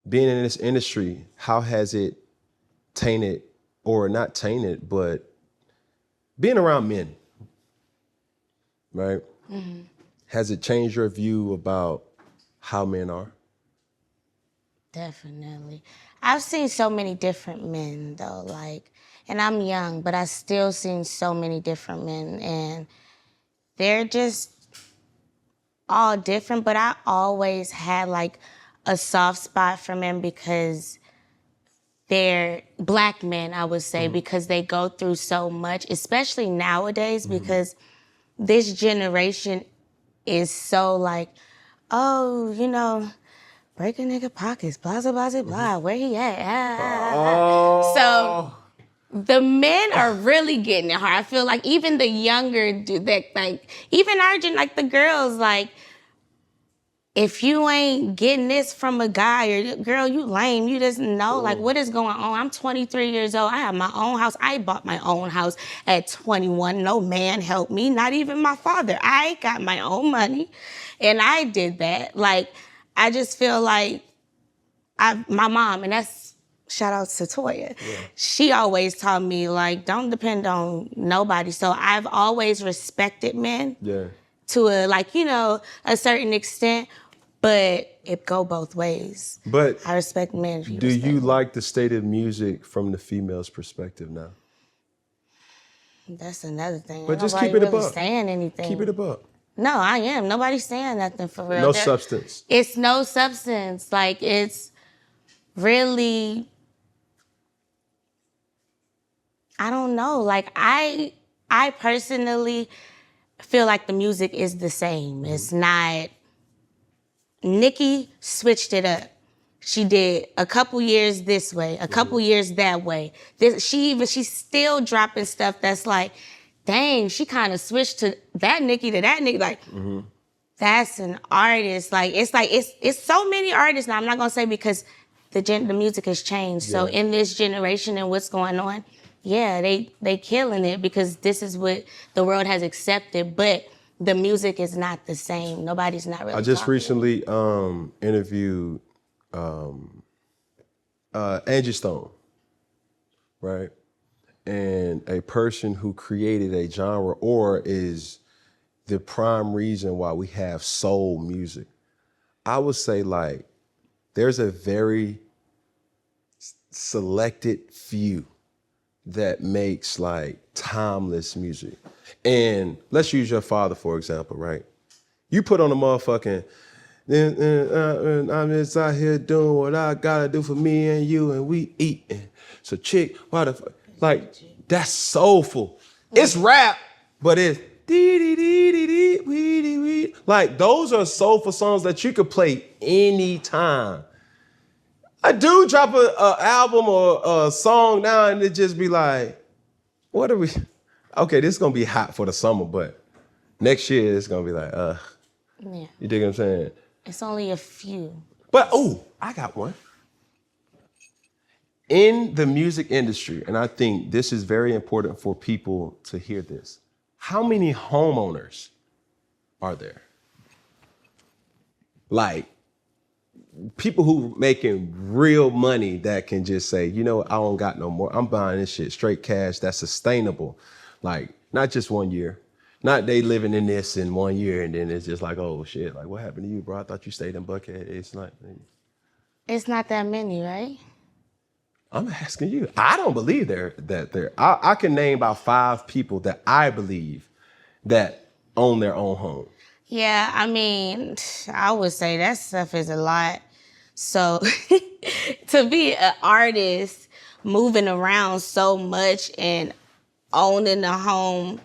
being in this industry, how has it tainted, or not tainted, but being around men, right? Mm-hmm. Has it changed your view about how men are? Definitely. I've seen so many different men though, like, and I'm young, but I still seen so many different men, and they're just all different, but I always had like a soft spot for men because they're black men, I would say, because they go through so much, especially nowadays, because this generation is so like, oh, you know, break a nigga pockets, blah, blah, blah, blah, where he at? So the men are really getting it hard. I feel like even the younger, that like, even our gen, like the girls, like, if you ain't getting this from a guy, or girl, you lame, you just know, like, what is going on? I'm 23 years old. I have my own house. I bought my own house at 21. No man helped me, not even my father. I got my own money, and I did that. Like, I just feel like my mom, and that's, shout out to Toya. Yeah. She always taught me, like, don't depend on nobody. So I've always respected men. Yeah. To a, like, you know, a certain extent, but it go both ways. But I respect men. Do you like the state of music from the female's perspective now? That's another thing. But just keep it really above. Saying anything. Keep it above. No, I am. Nobody's saying nothing for real. No substance. It's no substance. Like, it's really, I don't know. Like, I personally feel like the music is the same. It's not. Nicki switched it up. She did a couple years this way, a couple years that way. She's still dropping stuff that's like, dang, she kind of switched to that Nicki to that Nicki. Like, that's an artist. Like, it's so many artists now. I'm not gonna say because the music has changed. Yeah. So in this generation and what's going on, yeah, they killing it because this is what the world has accepted. But the music is not the same. Nobody's not really. I just recently interviewed Angie Stone, right? And a person who created a genre or is the prime reason why we have soul music. I would say, like, there's a very selected few that makes like timeless music. And let's use your father, for example, right? You put on a motherfucking, I'm just out here doing what I gotta do for me and you, and we eating. So chick, why the fuck? Like, that's soulful. It's rap, but it's dee-dee-dee-dee-dee-wee-dee-wee. Like, those are soulful songs that you could play anytime. A dude drop a album or a song now and it just be like, what are we? Okay, this is gonna be hot for the summer, but next year it's gonna be like, yeah. You dig what I'm saying? It's only a few. But, I got one. In the music industry, and I think this is very important for people to hear this, how many homeowners are there? Like, people who making real money that can just say, you know what, I don't got no more. I'm buying this shit straight cash that's sustainable. Like, not just 1 year. Not they living in this in 1 year and then it's just like, oh shit, like what happened to you, bro? I thought you stayed in Buckhead. It's not that many, right? I'm asking you. I don't believe I can name about 5 people that I believe that own their own home. Yeah, I mean, I would say that stuff is a lot. So to be an artist, moving around so much and owning a home,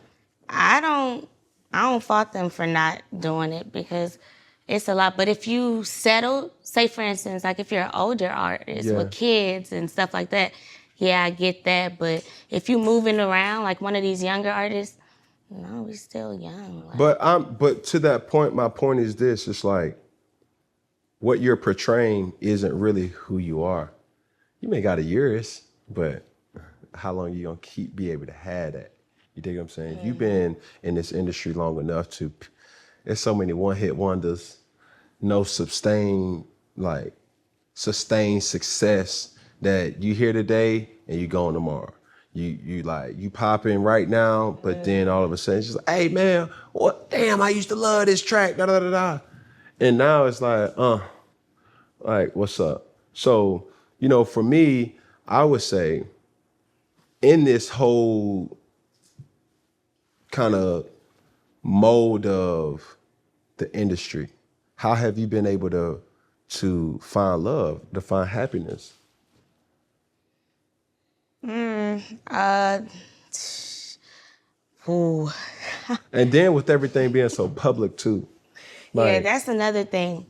I don't fault them for not doing it because it's a lot. But if you settle, say for instance, like if you're an older artist with kids and stuff like that, yeah, I get that. But if you moving around like one of these younger artists, no, we still young. Like. But to that point, my point is this: it's like what you're portraying isn't really who you are. You may got a yours, but how long you gonna be able to have that? You dig what I'm saying? Mm-hmm. You've been in this industry long enough to. There's so many one-hit wonders, no sustained like sustained success that you here today and you going tomorrow. You pop in right now, but then all of a sudden it's just like, hey man, what? Damn, I used to love this track, da da da da. And now it's like what's up? So, for me, I would say in this whole kind of mold of the industry, how have you been able to find love, to find happiness? Ooh. And then with everything being so public too. Yeah, that's another thing.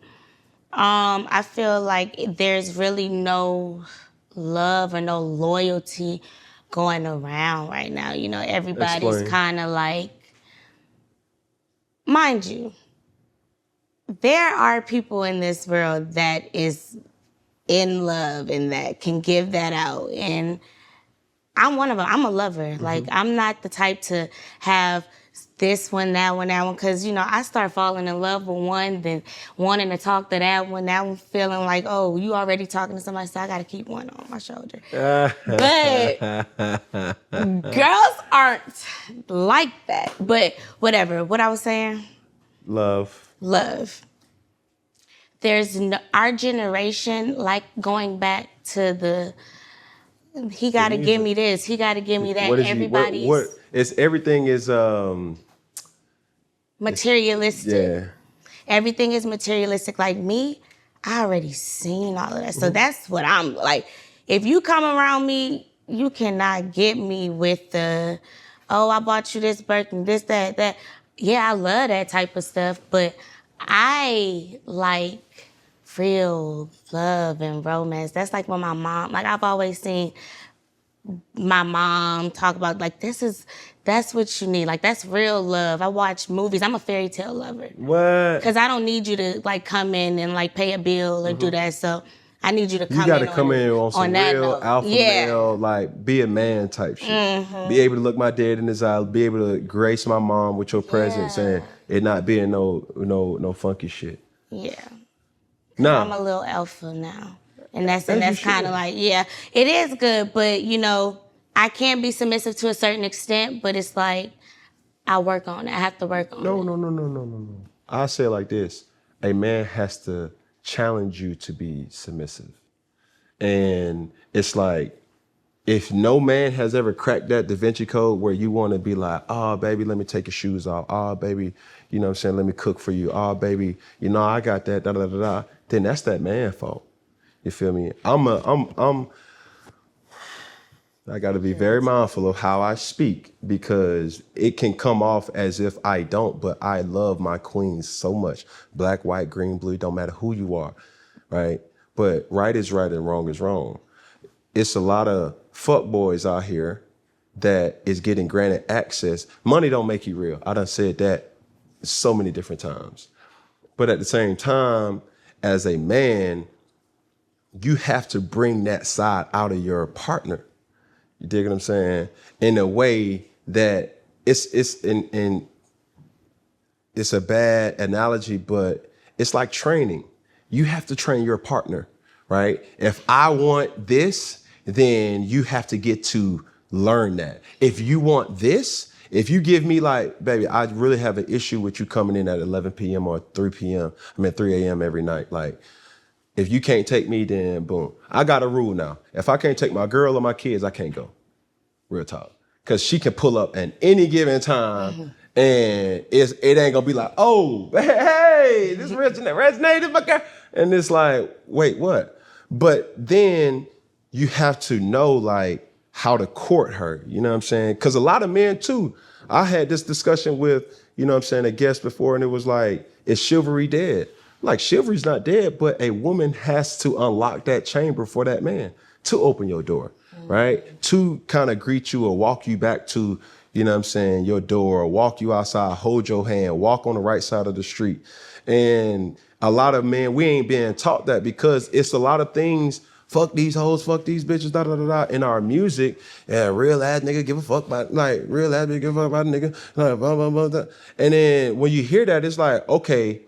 I feel like there's really no love or no loyalty going around right now. Everybody's Explain. kind of like, mind you, there are people in this world that is in love and that can give that out. And I'm one of them. I'm a lover. Like, I'm not the type to have this one, that one, that one. Because, I start falling in love with one, then wanting to talk to that one feeling like, oh, you already talking to somebody, so I got to keep one on my shoulder. But girls aren't like that. But whatever. What I was saying? Love. There's our generation, like going back to he got to give me this, he got to give me that. Everything is materialistic. Yeah. Everything is materialistic. Like me, I already seen all of that. So that's what I'm like. If you come around me, you cannot get me with the, oh, I bought you this Birkin, this, that. Yeah, I love that type of stuff, but I like real love and romance. That's like when my mom, like I've always seen my mom talk about, like, that's what you need. Like, that's real love. I watch movies. I'm a fairy tale lover. What? Because I don't need you to, like, come in and, like, pay a bill or do that. So I need you to come in. You got to come in on some that real note. alpha male, like, be a man type shit. Be able to look my dad in his eye, be able to grace my mom with your presence and it not being no funky shit. Yeah. No. I'm a little alpha now. And that's kind of like, yeah, it is good, but I can be submissive to a certain extent, but it's like, I work on it. I have to work on it. No. I say it like this. A man has to challenge you to be submissive. And it's like, if no man has ever cracked that Da Vinci Code where you want to be like, oh, baby, let me take your shoes off. Oh, baby, let me cook for you. Oh, baby, I got that, da-da-da-da. Then that's that man fault. You feel me? I got to be very mindful of how I speak because it can come off as if I don't, but I love my queens so much. Black, white, green, blue, don't matter who you are, right? But right is right and wrong is wrong. It's a lot of fuck boys out here that is getting granted access. Money don't make you real. I done said that so many different times. But at the same time, as a man, you have to bring that side out of your partner. You dig what I'm saying? In a way that it's a bad analogy, but it's like training. You have to train your partner, right? If I want this, then you have to get to learn that. If you want this, if you give me like, baby, I really have an issue with you coming in at 11 p.m. or 3 a.m. every night. Like, if you can't take me, then boom. I got a rule now. If I can't take my girl or my kids, I can't go. Real talk. Because she can pull up at any given time and it ain't gonna be like, oh, hey, this Reginae, this my girl. And it's like, wait, what? But then you have to know like how to court her, you know what I'm saying? Because a lot of men too, I had this discussion with, a guest before, and it was like, is chivalry dead? Like, chivalry's not dead, but a woman has to unlock that chamber for that man to open your door, right? To kind of greet you or walk you back to, your door, or walk you outside, hold your hand, walk on the right side of the street. And a lot of men, we ain't being taught that because it's a lot of things, fuck these hoes, fuck these bitches, da-da-da-da, in our music. Yeah, real ass nigga give a fuck about, like, real ass nigga give a fuck about nigga. Like, blah, blah, blah, blah. And then when you hear that, it's like, okay,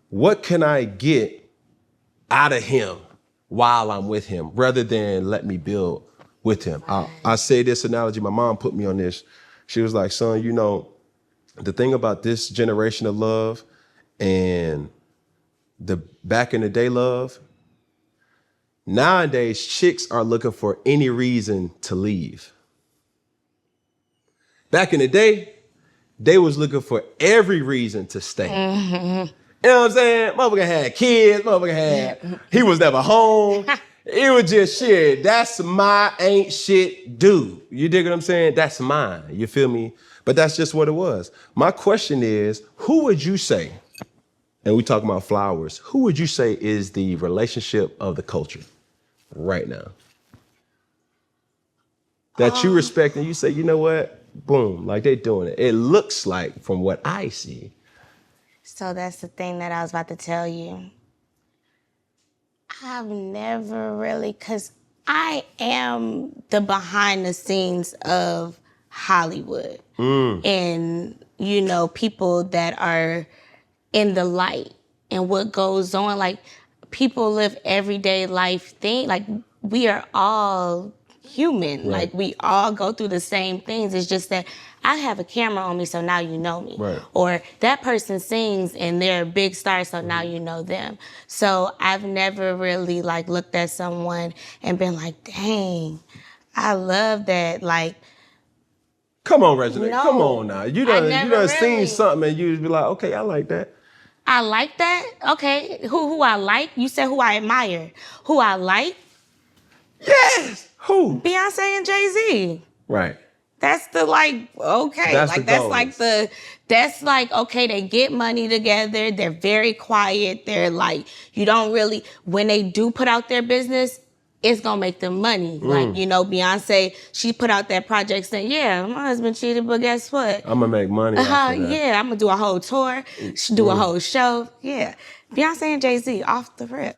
what can I get out of him while I'm with him rather than let me build with him. I say this analogy, my mom put me on this. She was like, son, you know, the thing about this generation of love and the back in the day love, nowadays chicks are looking for any reason to leave. Back in the day, they was looking for every reason to stay. Mm-hmm. You know what I'm saying? Motherfucker had kids, he was never home. It was just shit. That's my ain't shit dude. You dig what I'm saying? That's mine. You feel me? But that's just what it was. My question is, who would you say, and we talking about flowers, who would you say is the relationship of the culture right now? That you respect and you say, you know what? Boom, like they doing it. It looks like from what I see. So that's the thing that I was about to tell you. I've never really, because I am the behind the scenes of Hollywood. And, you know, people that are in the light and what goes on. Like, people live everyday life thing. Like, we are all human. Right. Like, we all go through the same things. It's just that I have a camera on me, so now you know me. Right. Or that person sings and they're a big star, so now you know them. So I've never really like looked at someone and been like, dang, I love that. Like, come on, Reginae. No, come on now. You done really seen something and you be like, okay, I like that. I like that? Okay. Who I like? You said who I admire. Who I like? Yes. Who? Beyonce and Jay-Z. Right. That's the like, okay. That's like, okay, they get money together. They're very quiet. They're like, you don't really, when they do put out their business, it's gonna make them money. Like, you know, Beyonce, she put out that project saying, yeah, my husband cheated, but guess what? I'm gonna make money after that. Yeah, I'm gonna do a whole tour, do a whole show. Yeah. Beyonce and Jay-Z off the rip.